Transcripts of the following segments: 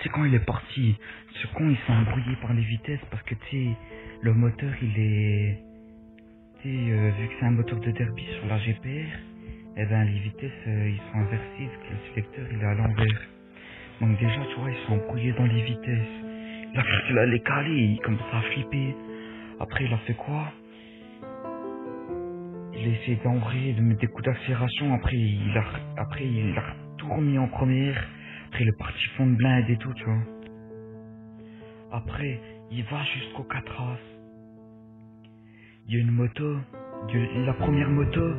sais quand il est parti, ce con il s'est embrouillé par les vitesses parce que tu sais, le moteur il est... Tu sais, vu que c'est un moteur de derby sur la GPR, eh ben les vitesses ils sont inversées, parce que le sélecteur il est à l'envers. Donc déjà tu vois, ils sont embrouillés dans les vitesses. Il a cru qu'il allait caler, il commence à flipper. Après il a fait quoi? Il a essayé d'embrayer, de mettre des coups d'accélération, après il a tout remis en première. Après il est parti fond de blinde et tout, tu vois. Après, il va jusqu'au 4 As. Il y a une moto, la première moto,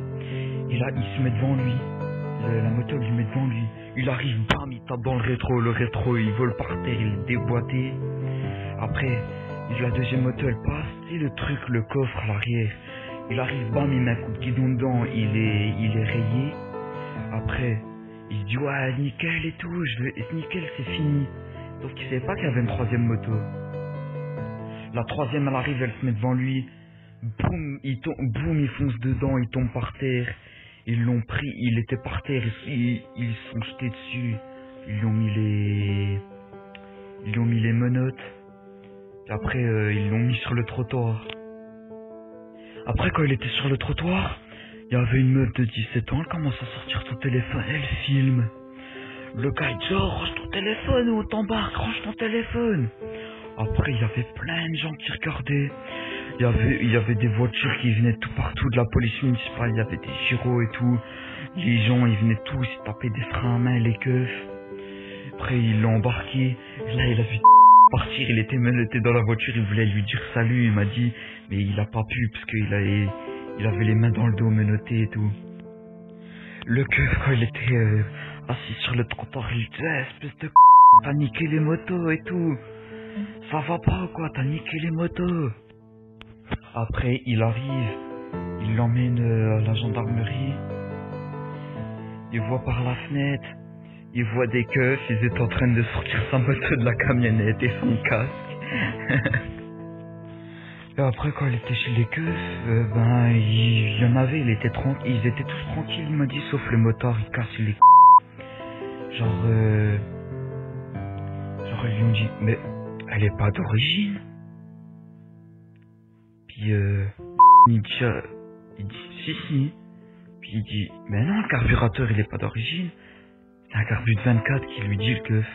et là il se met devant lui. La moto lui met devant lui. Il arrive, bam, il tape dans le rétro il vole par terre, il est déboîté. Après, la deuxième moto elle passe, et le truc, le coffre à l'arrière. Il arrive, bam, il met un coup de guidon dedans, il est rayé. Après, il se dit ouais nickel et tout, nickel c'est fini. Sauf qu'il savait pas qu'il y avait une troisième moto. La troisième elle arrive, elle se met devant lui. Boum, il fonce dedans, il tombe par terre. Ils l'ont pris, il était par terre, ils se sont jetés dessus. Ils lui ont mis les menottes. Et après ils l'ont mis sur le trottoir. Après quand il était sur le trottoir, il y avait une meuf de 17 ans, elle commence à sortir son téléphone, elle filme. Le gars il dit oh range ton téléphone ou t'embarques, range ton téléphone. Après il y avait plein de gens qui regardaient. Il y avait des voitures qui venaient de tout partout, de la police municipale, il y avait des gyros et tout. Les gens ils venaient tous, ils tapaient des freins à main, les keufs. Après ils l'ont embarqué, et là il a vu partir, il était menotté dans la voiture, il voulait lui dire salut, il m'a dit, mais il a pas pu parce qu'il avait les mains dans le dos menotté et tout. Le keuf quand il était assis sur le trottoir, il disait espèce de t'as niqué les motos et tout. Ça va pas ou quoi, t'as niqué les motos. Après il arrive, il l'emmène à la gendarmerie. Il voit par la fenêtre, il voit des keufs, ils étaient en train de sortir sa moto de la camionnette et son casque. Et après quand il était chez les keufs, ben il y en avait, ils étaient tous tranquilles, il m'a dit, sauf le motard, il casse les genre ils lui ont dit mais elle est pas d'origine. Puis il dit si. Puis il dit mais non, le carburateur il est pas d'origine. C'est un carbu de 24 qui lui dit le keuf.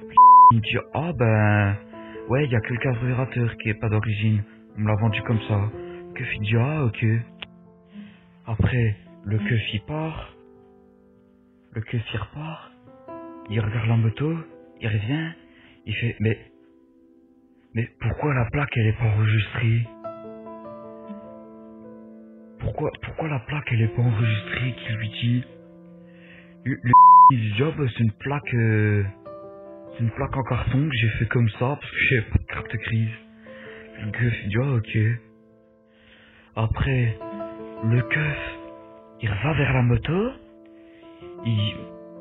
Puis il dit ah ben ouais, il y a que le carburateur qui est pas d'origine. On me l'a vendu comme ça. Le keuf il dit ah ok. Après le keuf il part. Le keuf il repart. Il regarde la moto. Il revient. Il fait mais pourquoi la plaque elle est pas enregistrée? Pourquoi la plaque elle est pas enregistrée? Qui lui dit il dit ah bah c'est une plaque en carton que j'ai fait comme ça parce que j'avais pas de carte grise. Le keuf il dit ah ok. Après le keuf il va vers la moto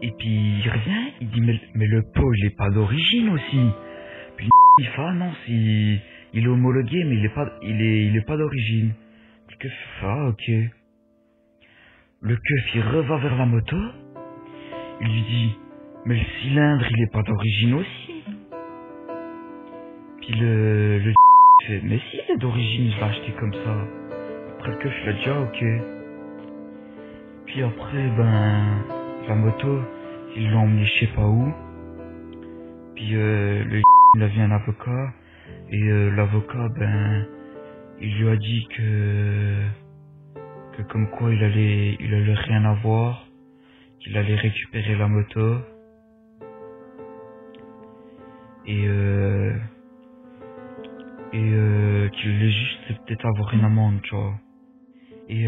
et puis il revient, il dit mais le pot il est pas d'origine aussi. Puis il fait ah non, il est homologué mais il est pas d'origine. Le keuf fait ah ok. Le keuf il reva vers la moto. Il lui dit mais le cylindre il est pas d'origine aussi. Puis le fait mais si il est d'origine, je l'ai acheté comme ça. Après le keuf il a dit ah ok. Puis après ben la moto ils l'ont emmené je sais pas où. Puis il a vu un avocat et l'avocat ben il lui a dit que comme quoi il allait rien avoir, qu'il allait récupérer la moto et qu'il allait juste peut-être avoir une amende, tu vois. Et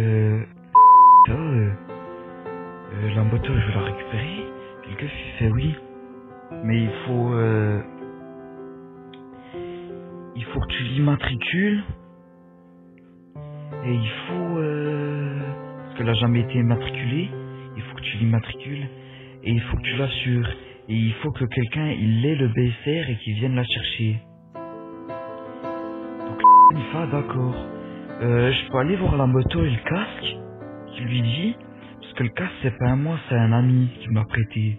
la moto je vais la récupérer. Puis le gars il fait oui, mais il faut que tu l'immatricules. Et il faut parce qu'elle a jamais été immatriculée, il faut que tu l'immatricules et il faut que tu l'assures et il faut que quelqu'un il ait le BSR et qu'il vienne la chercher. Donc il fait ah, d'accord. Je peux aller voir la moto et le casque, qui lui dit, parce que le casque c'est pas à moi, c'est un ami qui m'a prêté.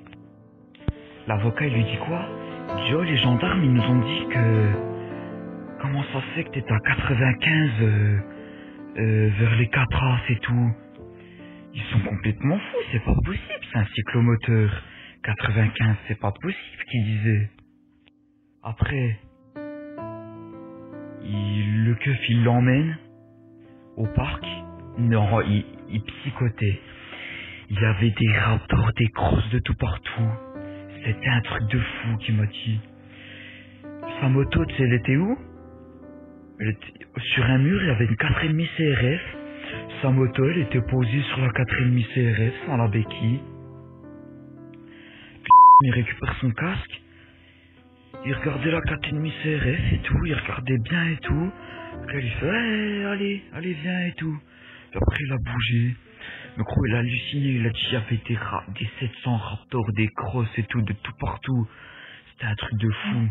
L'avocat il lui dit quoi? Il Joe, les gendarmes, ils nous ont dit que... Comment ça se fait que t'étais à 95 vers les 4 As et tout? Ils sont complètement fous, c'est pas possible, c'est un cyclomoteur. 95, c'est pas possible, qu'ils disaient. Après, le keuf, il l'emmène au parc. Non, il psychotait. Il y avait des raptors, des crosses de tout partout. C'était un truc de fou qui m'a dit. Sa moto, tu sais, elle était où? Elle était sur un mur, il y avait une 4,5 CRF. Sa moto, elle était posée sur la 4,5 CRF, sans la béquille. Puis il récupère son casque. Il regardait la 4,5 CRF et tout, il regardait bien et tout. Puis il fait, hey, allez, viens et tout. Puis après, il a bougé. Le gros, il a halluciné, il a dit, il y avait des 700 raptors, des crosses et tout, de tout partout. C'était un truc de fou.